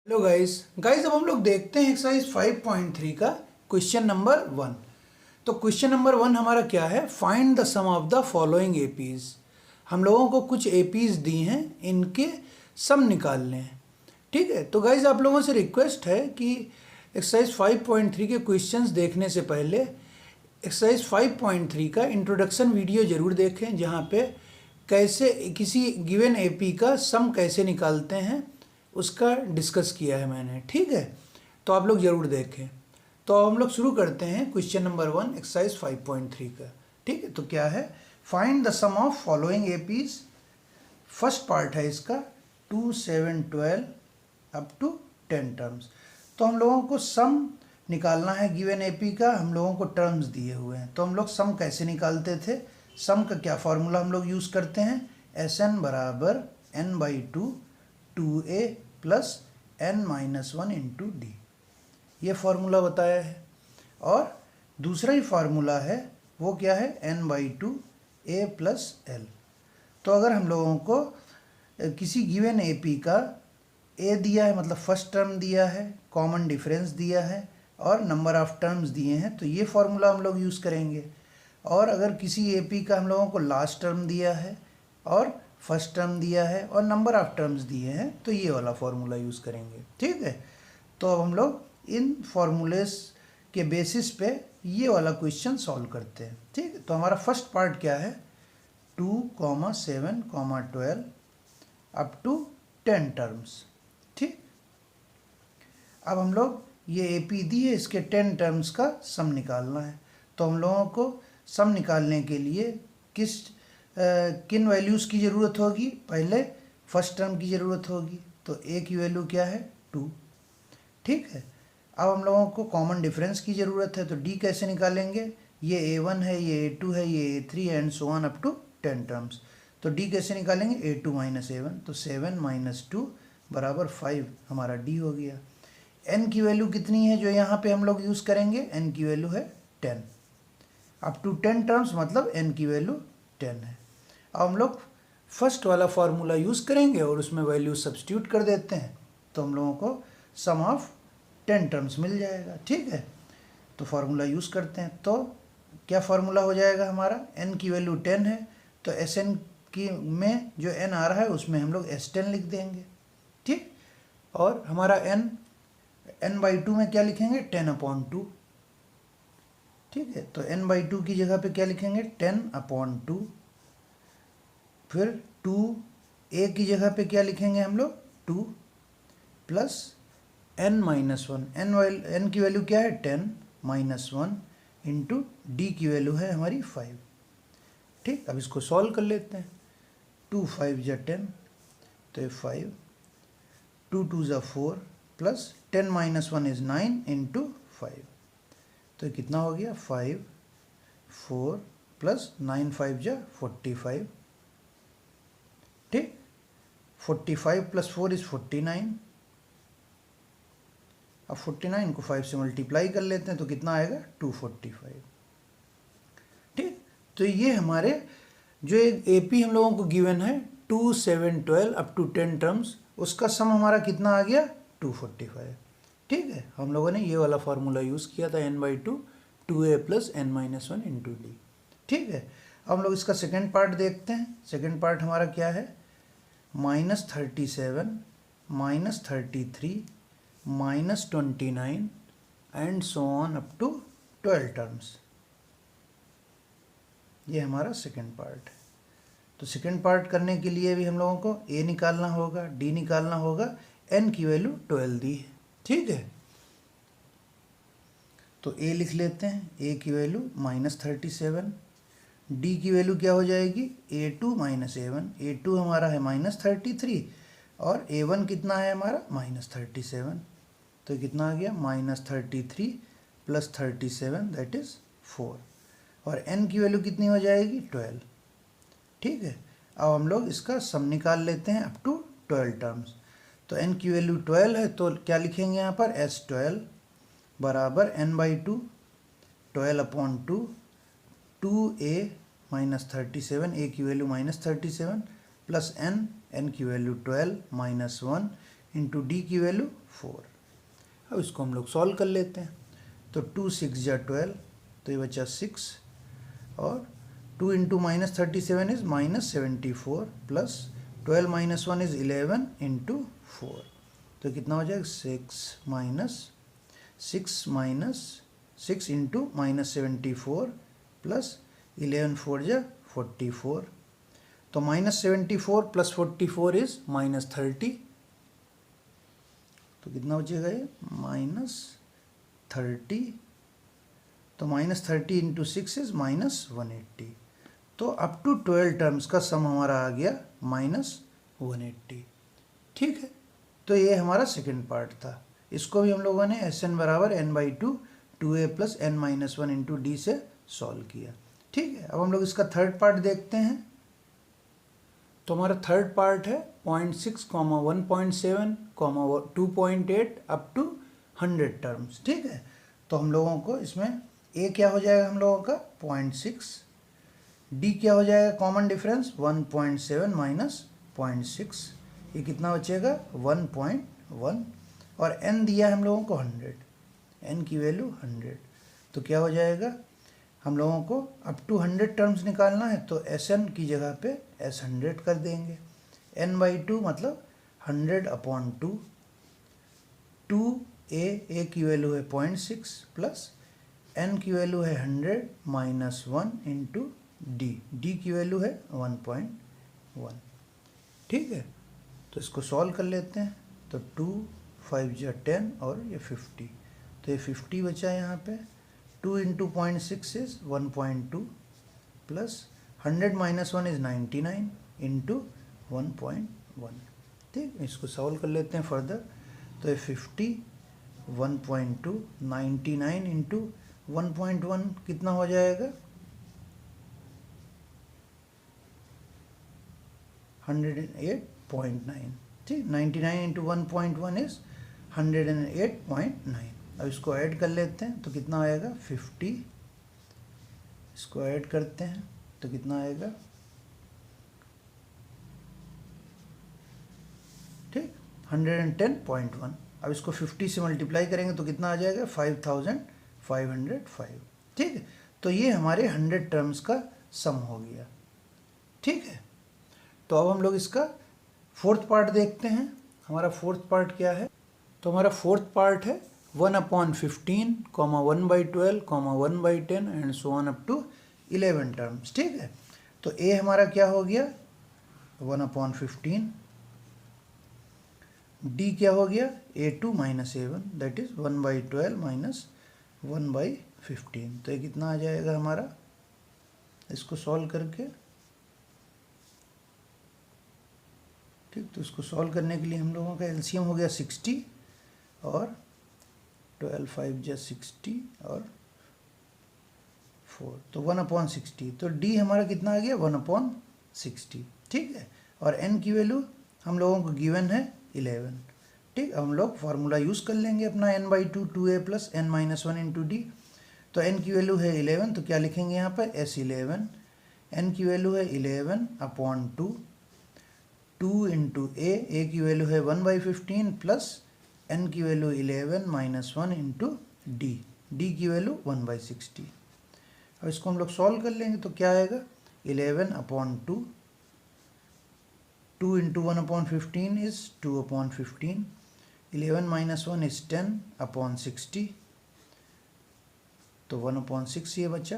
Hello guys अब हम लोग देखते हैं एक्सरसाइज 5.3 का क्वेश्चन नंबर 1। तो क्वेश्चन नंबर 1 हमारा क्या है, find the sum of the following APs. हम लोगों को कुछ एपीज दी हैं, इनके सम निकालने हैं। ठीक है, तो गाइस आप लोगों से रिक्वेस्ट है कि एक्सरसाइज 5.3 के क्वेश्चंस देखने से पहले एक्सरसाइज 5.3 का इंट्रोडक्शन वीडियो ज़रूर देखें, जहाँ पे कैसे किसी गिवन एपी का सम कैसे निकालते हैं उसका डिस्कस किया है मैंने। ठीक है, तो आप लोग ज़रूर देखें। तो अब हम लोग शुरू करते हैं क्वेश्चन नंबर 1 एक्सरसाइज 5.3 का। ठीक है, तो क्या है, find the sum of following APs. First part है इसका 2, 7, 12 अप टू 10 टर्म्स। तो हम लोगों को सम निकालना है गिवन एपी का, हम लोगों को टर्म्स दिए हुए हैं। तो हम लोग सम कैसे निकालते थे, सम का क्या फॉर्मूला हम लोग यूज़ करते हैं, Sn बराबर n/2 2a plus n-1 into D, ये फॉर्मूला बताया है। और दूसरा ही फार्मूला है वो क्या है, n/2 a प्लस l। तो अगर हम लोगों को किसी गिवन एपी का a दिया है, मतलब फर्स्ट टर्म दिया है, कॉमन डिफरेंस दिया है और नंबर ऑफ टर्म्स दिए हैं, तो ये फॉर्मूला हम लोग यूज़ करेंगे। और अगर किसी एपी का हम लोगों को लास्ट टर्म दिया है और फर्स्ट टर्म दिया है और नंबर ऑफ टर्म्स दिए हैं, तो ये वाला फॉर्मूला यूज़ करेंगे। ठीक है, तो अब हम लोग इन फॉर्मूलेस के बेसिस पे ये वाला क्वेश्चन सॉल्व करते हैं। ठीक है, तो हमारा फर्स्ट पार्ट क्या है, 2, 7, 12 अप टू 10 टर्म्स। ठीक, अब हम लोग ये एपी दी है, इसके 10 टर्म्स का सम निकालना है। तो हम लोगों को सम निकालने के लिए किन वैल्यूज़ की ज़रूरत होगी, पहले फर्स्ट टर्म की ज़रूरत होगी। तो a की वैल्यू क्या है, 2। ठीक है, अब हम लोगों को कॉमन डिफरेंस की ज़रूरत है। तो d कैसे निकालेंगे, ये a1 है, ये a2 है, ये a3 and so on up to 10 terms. तो d कैसे निकालेंगे, a2 माइनस a1, तो 7 माइनस 2 बराबर 5 हमारा d हो गया। n की वैल्यू कितनी है जो यहाँ पे हम लोग यूज़ करेंगे, n की वैल्यू है 10 अप टू 10 टर्म्स, मतलब n की वैल्यू 10 है। अब हम लोग फर्स्ट वाला फार्मूला यूज़ करेंगे और उसमें वैल्यू सब्स्टिट्यूट कर देते हैं, तो हम लोगों को सम ऑफ 10 टर्म्स मिल जाएगा। ठीक है, तो फार्मूला यूज़ करते हैं। तो क्या फार्मूला हो जाएगा हमारा, n की वैल्यू 10 है, तो Sn की में जो n आ रहा है उसमें हम लोग S10 लिख देंगे। ठीक, और हमारा n/2 में क्या लिखेंगे, 10/2। ठीक है, तो n/2 की जगह पे क्या लिखेंगे, 10/2। फिर 2a की जगह पे क्या लिखेंगे हम लोग, 2 प्लस n-1। n की वैल्यू क्या है, 10 माइनस 1 इंटू डी की वैल्यू है हमारी 5। ठीक, अब इसको सॉल्व कर लेते हैं। 2 5 = 10, तो ये 5, 2 2 = 4 प्लस 10 माइनस 1 इज़ 9 इंटू 5, तो कितना हो गया, 5 4 प्लस 9 5 = 45। ठीक, 45 प्लस 4 इज़ 49। अब 49 को 5 से मल्टीप्लाई कर लेते हैं, तो कितना आएगा, 245। ठीक, तो ये हमारे जो एक एपी हम लोगों को गिवन है 2, 7, 12 अप टू 10 टर्म्स, उसका सम हमारा कितना आ गया, 245। ठीक है, हम लोगों ने ये वाला फार्मूला यूज़ किया था, n/2 2a plus n-1 into D. ठीक है, अब हम लोग इसका सेकेंड पार्ट देखते हैं। सेकेंड पार्ट हमारा क्या है, -37 -33 -29 and so on up to 12 terms. ये हमारा सेकेंड पार्ट है। तो सेकेंड पार्ट करने के लिए भी हम लोगों को a निकालना होगा, d निकालना होगा, n की वैल्यू 12 दी है। ठीक है, तो a लिख लेते हैं, a की वैल्यू -37, d की वैल्यू क्या हो जाएगी, a2 माइनस a1। a2 हमारा है -33 और a1 कितना है हमारा, -37, तो कितना आ गया, -33 प्लस 37 दैट इज़ 4, और n की वैल्यू कितनी हो जाएगी, 12। ठीक है, अब हम लोग इसका सम निकाल लेते हैं अप टू 12 टर्म्स। तो n की वैल्यू 12 है, तो क्या लिखेंगे यहाँ पर, S12 बराबर n/2 12/2 2a माइनस 37, a की वैल्यू -37 प्लस n की वैल्यू 12 माइनस 1 इंटू डी की वैल्यू 4। अब इसको हम लोग सॉल्व कर लेते हैं। तो 2 6 या 12, तो ये बचा 6, और 2 into -37 is -74, plus 12 minus 1 is 11 into 4। तो कितना हो जाएगा 6 इंटू -74 प्लस 11 4 जा 44। तो -74 प्लस 44 इज -30। तो कितना बचेगा ये -30। तो -30 इंटू 6 इज -180। तो अप टू 12 टर्म्स का सम हमारा आ गया -180। ठीक है, तो ये हमारा सेकेंड पार्ट था। इसको भी हम लोगों ने Sn बराबर n/2 2a plus n-1 into D से सॉल्व किया। ठीक है, अब हम लोग इसका थर्ड पार्ट देखते हैं। तो हमारा थर्ड पार्ट है 0.6, 1.7, 2.8 अप टू 100 टर्म्स। ठीक है, तो हम लोगों को इसमें ए क्या हो जाएगा हम लोगों का 0.6, डी क्या हो जाएगा कॉमन डिफरेंस 1.7 माइनस 0.6, ये कितना बचेगा 1.1, और n दिया है हम लोगों को 100, n की वैल्यू 100। तो क्या हो जाएगा, हम लोगों को अप टू 100 टर्म्स निकालना है, तो Sn की जगह पे S100 कर देंगे। n/2 मतलब 100/2, 2a की वैल्यू है 0.6 प्लस n की वैल्यू है 100 माइनस 1 इंटू डी की वैल्यू है 1.1। ठीक है, तो इसको सॉल्व कर लेते हैं। तो 2 5 या 10 और ये 50, तो ये 50 बचा यहाँ पे। 2 into 0.6 is 1.2 plus 100 minus 1 is 99 into 1.1। ठीक, इसको सॉल्व कर लेते हैं फर्दर। तो ये 50, 1.2, 99 इंटू 1.1 कितना हो जाएगा 108.9। ठीक, 99 इंटू 1.1 इज 108.9। अब इसको ऐड कर लेते हैं, तो कितना आएगा 50, इसको ऐड करते हैं तो कितना आएगा, ठीक 110.1। अब इसको 50 से मल्टीप्लाई करेंगे तो कितना आ जाएगा 5505। ठीक है, तो ये हमारे 100 टर्म्स का सम हो गया। ठीक है, तो अब हम लोग इसका फोर्थ पार्ट देखते हैं। हमारा फोर्थ पार्ट क्या है, तो हमारा फोर्थ पार्ट है 1/15, 1/12, 1/10 and so on up to 11 terms. ठीक है, तो ए हमारा क्या हो गया 1/15, डी क्या हो गया a2 minus a1 that is 1/12 minus 1/15। तो ये कितना आ जाएगा हमारा, इसको सॉल्व करके। ठीक, तो इसको सॉल्व करने के लिए हम लोगों का एलसीएम हो गया 60 और 12 5 जा 60 और 4, तो 1/60। तो डी हमारा कितना आ गया 1/60। ठीक है, और n की वैल्यू हम लोगों को गिवन है 11। ठीक, अब हम लोग फार्मूला यूज़ कर लेंगे अपना n/2 2a plus n-1 into D. तो n की वैल्यू है 11, तो क्या लिखेंगे यहाँ पर S11, n की वैल्यू है 11/2, 2 इंटू a की वैल्यू है 1/15 प्लस n की वैल्यू 11 माइनस 1 इंटू डी की वैल्यू 1/60। अब इसको हम लोग सॉल्व कर लेंगे तो क्या आएगा 11/2, 2 इंटू 1/15 इज 2/15, 11 माइनस 1 इज 10/60, तो 1/6 ये बचा।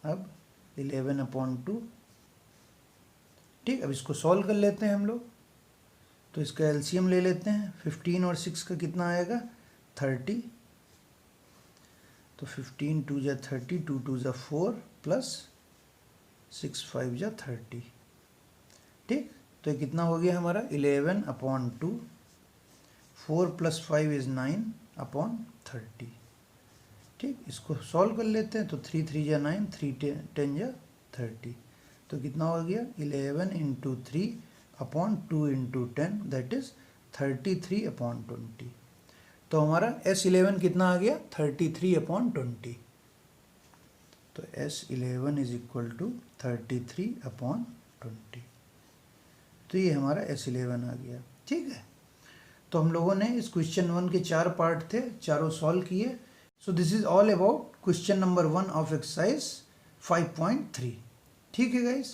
अब 11/2। ठीक, अब इसको सॉल्व कर लेते हैं हम लोग, तो इसका एलसीएम ले लेते हैं। 15 और 6 का कितना आएगा 30, तो 15 2 जा 30, 2 2 जा 4 प्लस 6 5 जा 30। ठीक, तो ये कितना हो गया हमारा 11/2, 4 प्लस 5 इज 9/30। ठीक, इसको सॉल्व कर लेते हैं, तो 3 3 जा 9, 3 10 जा 30, तो कितना हो गया 11 इंटू 3/2 इंटू 10 दैट इज 33/20। तो हमारा S11 कितना आ गया 33/20। तो S11 इज इक्वल टू 33/20। तो ये हमारा S11 आ गया। ठीक है, तो तो हम लोगों ने इस क्वेश्चन 1 के 4 पार्ट थे, चारों सॉल्व किए। So this is all about question number 1 of exercise 5.3। ठीक है गाइस।